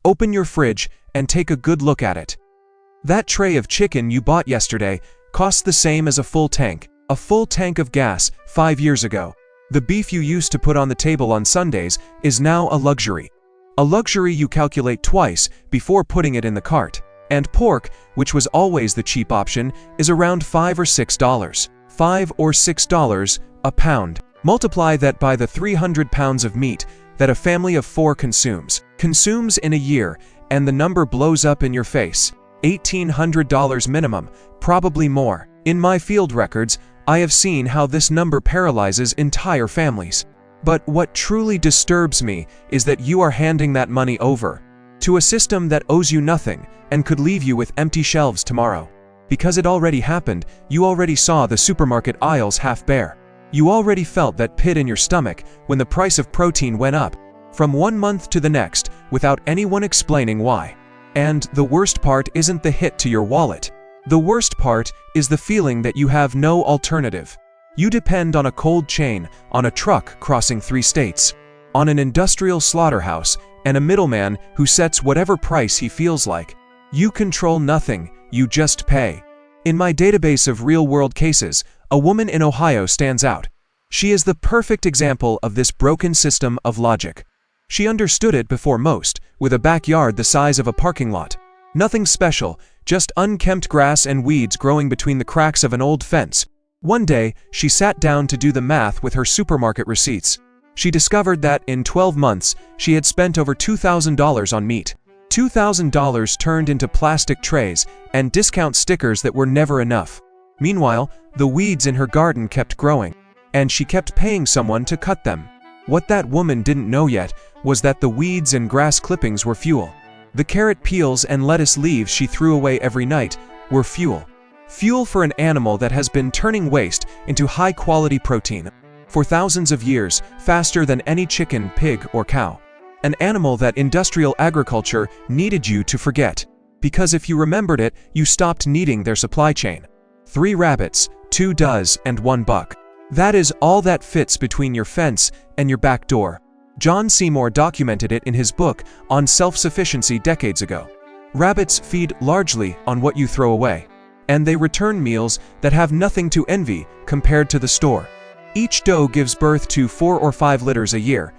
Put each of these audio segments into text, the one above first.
Open your fridge and take a good look at it. That tray of chicken you bought yesterday cost the same as a full tank of gas 5 years ago. The beef you used to put on the table on Sundays is now a luxury. A luxury you calculate twice before putting it in the cart. And pork, which was always the cheap option, is around $5 or $6. $5 or $6 a pound. Multiply that by the 300 pounds of meat that a family of 4 consumes in a year, and the number blows up in your face. $1,800 minimum, probably more. In my field records, I have seen how this number paralyzes entire families. But what truly disturbs me is that you are handing that money over to a system that owes you nothing and could leave you with empty shelves tomorrow. Because it already happened, you already saw the supermarket aisles half bare. You already felt that pit in your stomach when the price of protein went up from one month to the next without anyone explaining why. And the worst part isn't the hit to your wallet. The worst part is the feeling that you have no alternative. You depend on a cold chain, on a truck crossing 3 states, on an industrial slaughterhouse, and a middleman who sets whatever price he feels like. You control nothing, you just pay. In my database of real-world cases, a woman in Ohio stands out. She is the perfect example of this broken system of logic. She understood it before most, with a backyard the size of a parking lot. Nothing special, just unkempt grass and weeds growing between the cracks of an old fence. One day, she sat down to do the math with her supermarket receipts. She discovered that in 12 months, she had spent over $2,000 on meat. $2,000 turned into plastic trays and discount stickers that were never enough. Meanwhile, the weeds in her garden kept growing, and she kept paying someone to cut them. What that woman didn't know yet was that the weeds and grass clippings were fuel. The carrot peels and lettuce leaves she threw away every night were fuel. Fuel for an animal that has been turning waste into high-quality protein for thousands of years, faster than any chicken, pig, or cow. An animal that industrial agriculture needed you to forget. Because if you remembered it, you stopped needing their supply chain. 3 rabbits, 2 does, and 1 buck. That is all that fits between your fence and your back door. John Seymour documented it in his book on self-sufficiency decades ago. Rabbits feed largely on what you throw away, and they return meals that have nothing to envy compared to the store. Each doe gives birth to 4 or 5 litters a year.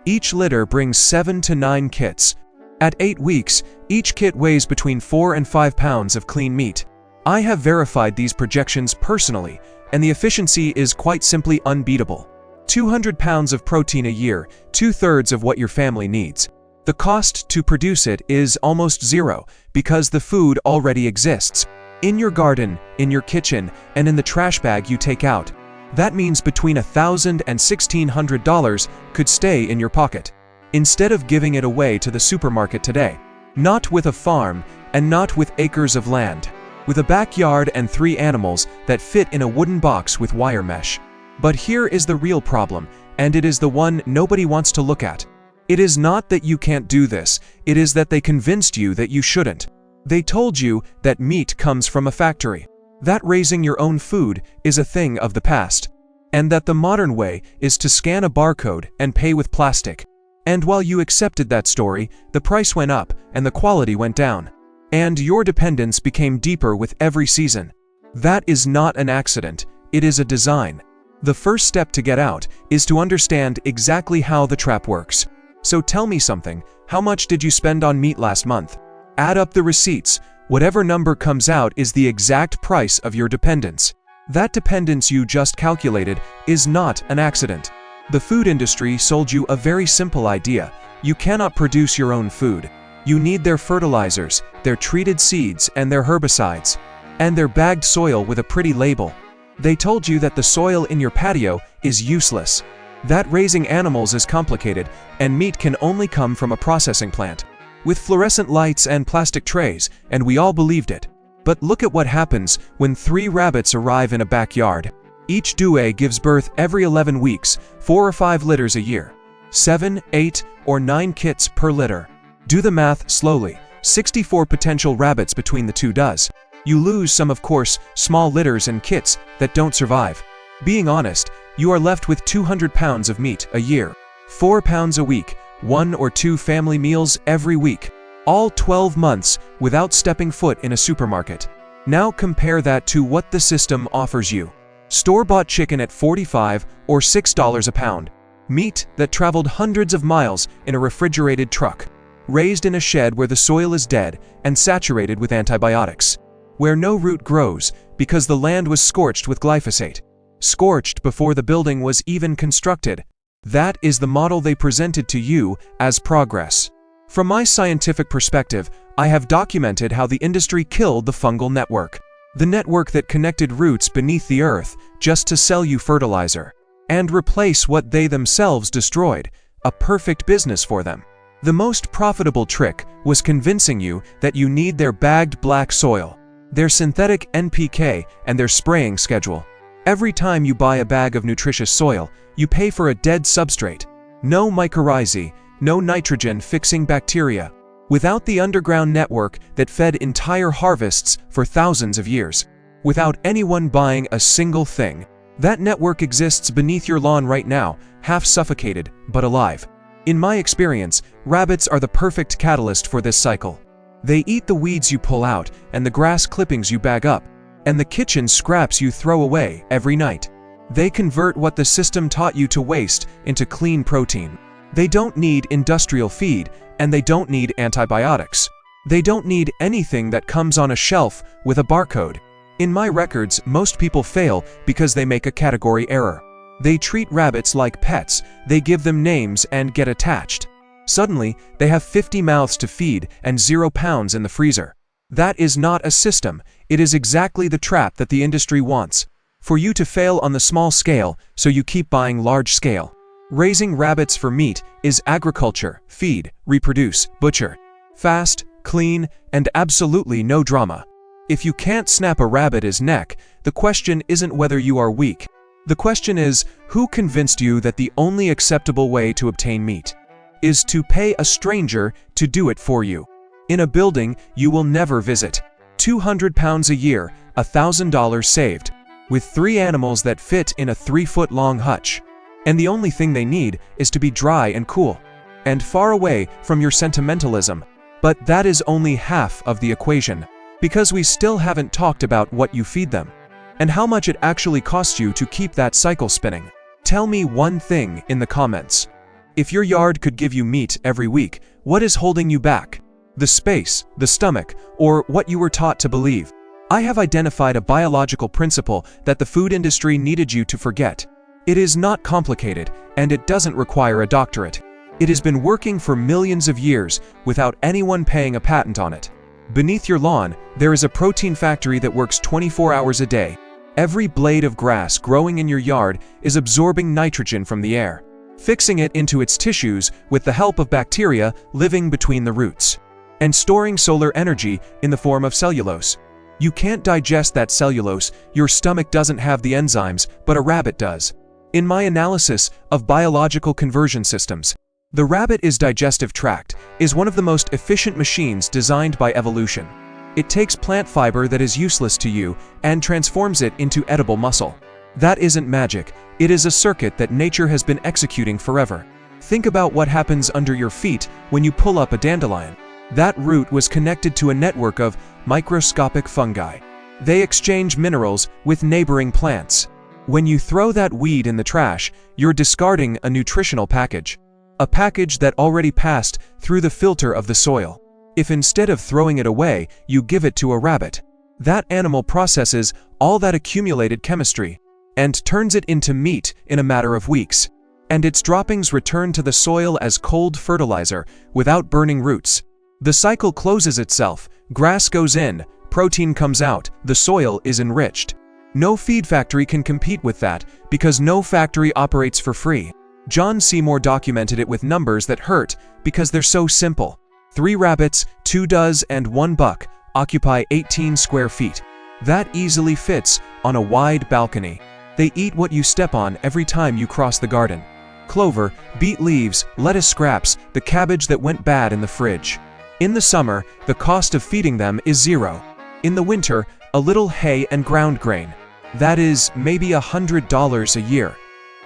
Each litter brings 7 to 9 kits. At 8 weeks, each kit weighs between 4 and 5 pounds of clean meat. I have verified these projections personally, and the efficiency is quite simply unbeatable. 200 pounds of protein a year, 2/3 of what your family needs. The cost to produce it is almost zero because the food already exists. In your garden, in your kitchen, and in the trash bag you take out. That means between $1,000 and $1,600 could stay in your pocket, instead of giving it away to the supermarket today. Not with a farm, and not with acres of land. With a backyard and 3 animals that fit in a wooden box with wire mesh. But here is the real problem, and it is the one nobody wants to look at. It is not that you can't do this, it is that they convinced you that you shouldn't. They told you that meat comes from a factory, that raising your own food is a thing of the past, and that the modern way is to scan a barcode and pay with plastic. And while you accepted that story, the price went up and the quality went down. And your dependence became deeper with every season. That is not an accident, it is a design. The first step to get out is to understand exactly how the trap works. So tell me something, how much did you spend on meat last month? Add up the receipts, whatever number comes out is the exact price of your dependence. That dependence you just calculated is not an accident. The food industry sold you a very simple idea. You cannot produce your own food. You need their fertilizers, their treated seeds, and their herbicides, and their bagged soil with a pretty label. They told you that the soil in your patio is useless, that raising animals is complicated, and meat can only come from a processing plant, with fluorescent lights and plastic trays, and we all believed it. But look at what happens when 3 rabbits arrive in a backyard. Each doe gives birth every 11 weeks, 4 or 5 litters a year. 7, 8, or 9 kits per litter. Do the math slowly. 64 potential rabbits between the 2 does. You lose some, of course, small litters and kits that don't survive. Being honest, you are left with 200 pounds of meat a year. 4 pounds a week, 1 or 2 family meals every week. All 12 months without stepping foot in a supermarket. Now compare that to what the system offers you. Store-bought chicken at $45 or $6 a pound. Meat that traveled hundreds of miles in a refrigerated truck. Raised in a shed where the soil is dead and saturated with antibiotics. Where no root grows because the land was scorched with glyphosate. Scorched before the building was even constructed. That is the model they presented to you as progress. From my scientific perspective, I have documented how the industry killed the fungal network. The network that connected roots beneath the earth just to sell you fertilizer. And replace what they themselves destroyed, a perfect business for them. The most profitable trick was convincing you that you need their bagged black soil, their synthetic NPK, and their spraying schedule. Every time you buy a bag of nutritious soil, you pay for a dead substrate. No mycorrhizae, no nitrogen-fixing bacteria. Without the underground network that fed entire harvests for thousands of years. Without anyone buying a single thing. That network exists beneath your lawn right now, half suffocated, but alive. In my experience, rabbits are the perfect catalyst for this cycle. They eat the weeds you pull out, and the grass clippings you bag up, and the kitchen scraps you throw away every night. They convert what the system taught you to waste into clean protein. They don't need industrial feed, and they don't need antibiotics. They don't need anything that comes on a shelf with a barcode. In my records, most people fail because they make a category error. They treat rabbits like pets, they give them names and get attached. Suddenly, they have 50 mouths to feed and 0 pounds in the freezer. That is not a system, it is exactly the trap that the industry wants. For you to fail on the small scale, so you keep buying large scale. Raising rabbits for meat is agriculture, feed, reproduce, butcher. Fast, clean, and absolutely no drama. If you can't snap a rabbit's neck, the question isn't whether you are weak. The question is, who convinced you that the only acceptable way to obtain meat is to pay a stranger to do it for you? In a building you will never visit. 200 pounds a year, $1,000 saved. With 3 animals that fit in a 3-foot-long hutch. And the only thing they need is to be dry and cool. And far away from your sentimentalism. But that is only half of the equation. Because we still haven't talked about what you feed them. And how much it actually costs you to keep that cycle spinning. Tell me one thing in the comments. If your yard could give you meat every week, what is holding you back? The space, the stomach, or what you were taught to believe? I have identified a biological principle that the food industry needed you to forget. It is not complicated, and it doesn't require a doctorate. It has been working for millions of years without anyone paying a patent on it. Beneath your lawn, there is a protein factory that works 24 hours a day. Every blade of grass growing in your yard is absorbing nitrogen from the air, fixing it into its tissues with the help of bacteria living between the roots, and storing solar energy in the form of cellulose. You can't digest that cellulose, your stomach doesn't have the enzymes, but a rabbit does. In my analysis of biological conversion systems, the rabbit's digestive tract is one of the most efficient machines designed by evolution. It takes plant fiber that is useless to you and transforms it into edible muscle. That isn't magic, it is a circuit that nature has been executing forever. Think about what happens under your feet when you pull up a dandelion. That root was connected to a network of microscopic fungi. They exchange minerals with neighboring plants. When you throw that weed in the trash, you're discarding a nutritional package. A package that already passed through the filter of the soil. If instead of throwing it away, you give it to a rabbit, that animal processes all that accumulated chemistry and turns it into meat in a matter of weeks. And its droppings return to the soil as cold fertilizer without burning roots. The cycle closes itself, grass goes in, protein comes out, the soil is enriched. No feed factory can compete with that because no factory operates for free. John Seymour documented it with numbers that hurt because they're so simple. 3 rabbits, 2 does, and 1 buck occupy 18 square feet. That easily fits on a wide balcony. They eat what you step on every time you cross the garden. Clover, beet leaves, lettuce scraps, the cabbage that went bad in the fridge. In the summer, the cost of feeding them is 0. In the winter, a little hay and ground grain. That is maybe $100 a year.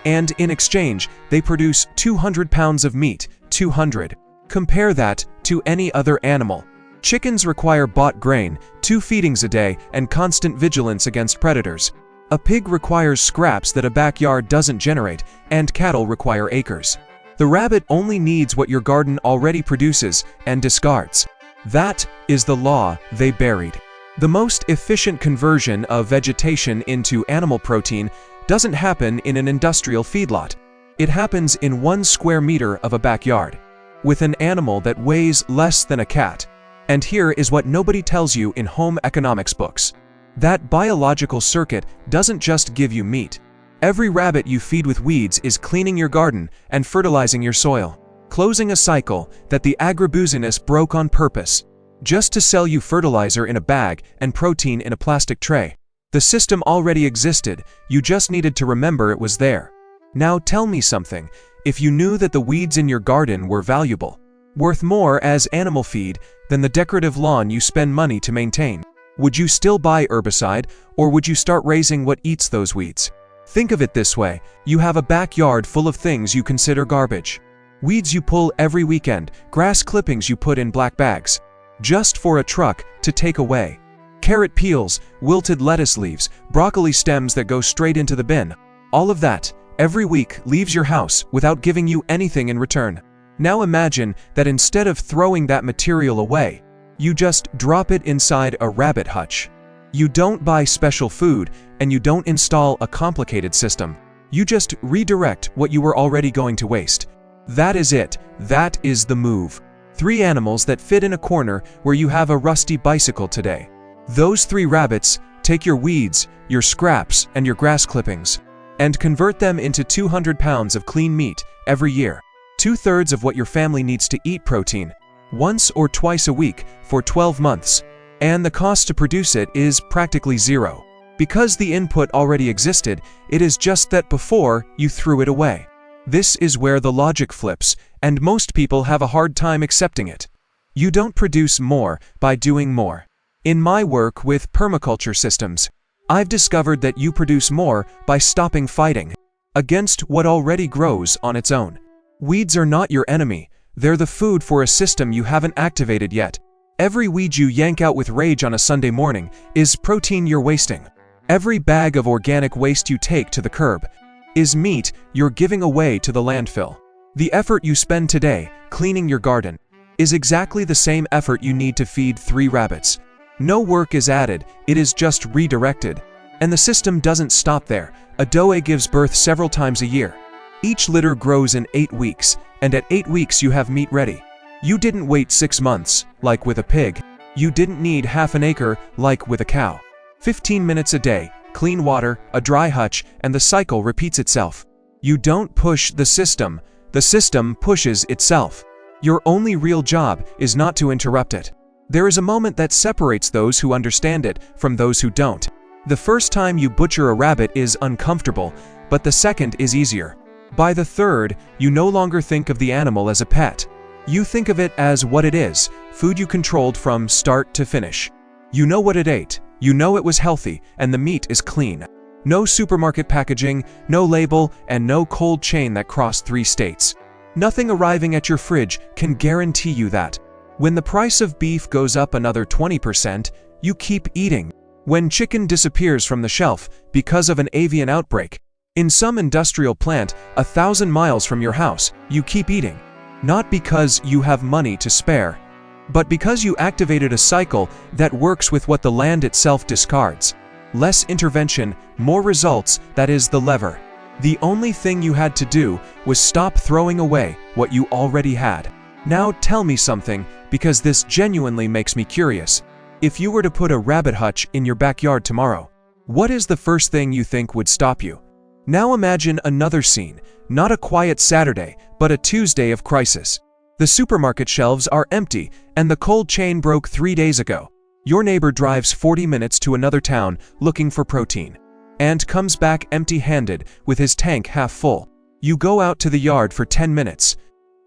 And in exchange, they produce 200 pounds of meat, 200. Compare that to any other animal. Chickens require bought grain, 2 feedings a day, and constant vigilance against predators. A pig requires scraps that a backyard doesn't generate, and cattle require acres. The rabbit only needs what your garden already produces and discards. That is the law they buried. The most efficient conversion of vegetation into animal protein doesn't happen in an industrial feedlot. It happens in 1 square meter of a backyard, with an animal that weighs less than a cat. And here is what nobody tells you in home economics books. That biological circuit doesn't just give you meat. Every rabbit you feed with weeds is cleaning your garden and fertilizing your soil, closing a cycle that the agribusiness broke on purpose, just to sell you fertilizer in a bag and protein in a plastic tray. The system already existed, you just needed to remember it was there. Now tell me something, if you knew that the weeds in your garden were valuable, worth more as animal feed than the decorative lawn you spend money to maintain, would you still buy herbicide, or would you start raising what eats those weeds? Think of it this way, you have a backyard full of things you consider garbage. Weeds you pull every weekend, grass clippings you put in black bags, just for a truck to take away. Carrot peels, wilted lettuce leaves, broccoli stems that go straight into the bin. All of that, every week, leaves your house without giving you anything in return. Now imagine that instead of throwing that material away, you just drop it inside a rabbit hutch. You don't buy special food, and you don't install a complicated system. You just redirect what you were already going to waste. That is it. That is the move. 3 animals that fit in a corner where you have a rusty bicycle today. Those 3 rabbits take your weeds, your scraps, and your grass clippings, and convert them into 200 pounds of clean meat every year. 2/3 of what your family needs to eat protein, once or twice a week for 12 months. And the cost to produce it is practically zero. Because the input already existed, it is just that before you threw it away. This is where the logic flips, and most people have a hard time accepting it. You don't produce more by doing more. In my work with permaculture systems, I've discovered that you produce more by stopping fighting against what already grows on its own. Weeds are not your enemy, they're the food for a system you haven't activated yet. Every weed you yank out with rage on a Sunday morning is protein you're wasting. Every bag of organic waste you take to the curb is meat you're giving away to the landfill. The effort you spend today cleaning your garden is exactly the same effort you need to feed 3 rabbits. No work is added, it is just redirected. And the system doesn't stop there. A doe gives birth several times a year. Each litter grows in 8 weeks, and at 8 weeks you have meat ready. You didn't wait 6 months, like with a pig. You didn't need half an acre, like with a cow. 15 minutes a day, clean water, a dry hutch, and the cycle repeats itself. You don't push the system pushes itself. Your only real job is not to interrupt it. There is a moment that separates those who understand it from those who don't. The first time you butcher a rabbit is uncomfortable, but the second is easier. By the third, you no longer think of the animal as a pet. You think of it as what it is, food you controlled from start to finish. You know what it ate, you know it was healthy, and the meat is clean. No supermarket packaging, no label, and no cold chain that crossed 3 states. Nothing arriving at your fridge can guarantee you that. When the price of beef goes up another 20%, you keep eating. When chicken disappears from the shelf because of an avian outbreak, in some industrial plant 1,000 miles from your house, you keep eating. Not because you have money to spare, but because you activated a cycle that works with what the land itself discards. Less intervention, more results, that is the lever. The only thing you had to do was stop throwing away what you already had. Now tell me something, because this genuinely makes me curious. If you were to put a rabbit hutch in your backyard tomorrow, what is the first thing you think would stop you? Now imagine another scene, not a quiet Saturday, but a Tuesday of crisis. The supermarket shelves are empty, and the cold chain broke 3 days ago. Your neighbor drives 40 minutes to another town looking for protein, and comes back empty-handed with his tank half full. You go out to the yard for 10 minutes.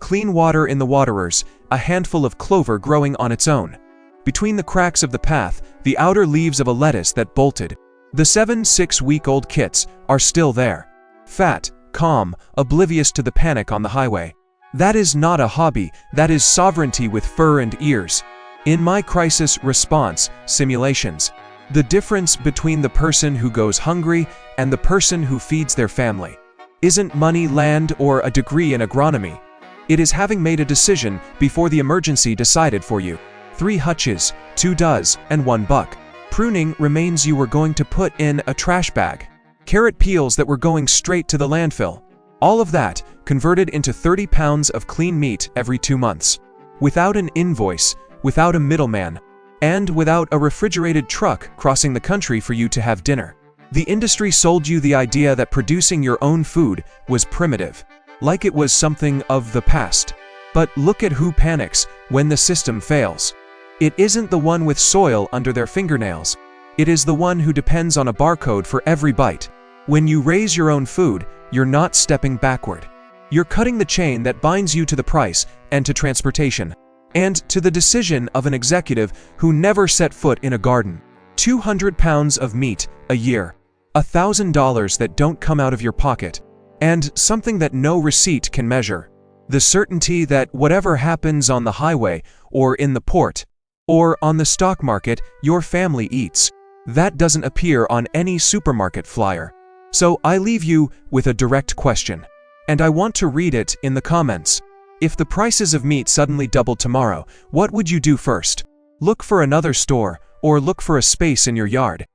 Clean water in the waterers, a handful of clover growing on its own. Between the cracks of the path, the outer leaves of a lettuce that bolted. The 7-6-week-old kits are still there. Fat, calm, oblivious to the panic on the highway. That is not a hobby, that is sovereignty with fur and ears. In my crisis response simulations, the difference between the person who goes hungry and the person who feeds their family isn't money, land, or a degree in agronomy. It is having made a decision before the emergency decided for you. 3 hutches, 2 does, and 1 buck. Pruning remains you were going to put in a trash bag. Carrot peels that were going straight to the landfill. All of that converted into 30 pounds of clean meat every 2 months. Without an invoice, without a middleman, and without a refrigerated truck crossing the country for you to have dinner. The industry sold you the idea that producing your own food was primitive, like it was something of the past. But look at who panics when the system fails. It isn't the one with soil under their fingernails. It is the one who depends on a barcode for every bite. When you raise your own food, you're not stepping backward. You're cutting the chain that binds you to the price and to transportation, and to the decision of an executive who never set foot in a garden. 200 pounds of meat a year, $1,000 that don't come out of your pocket, and something that no receipt can measure. The certainty that whatever happens on the highway or in the port or on the stock market, your family eats. That doesn't appear on any supermarket flyer. So I leave you with a direct question, and I want to read it in the comments. If the prices of meat suddenly doubled tomorrow, what would you do first? Look for another store, or look for a space in your yard?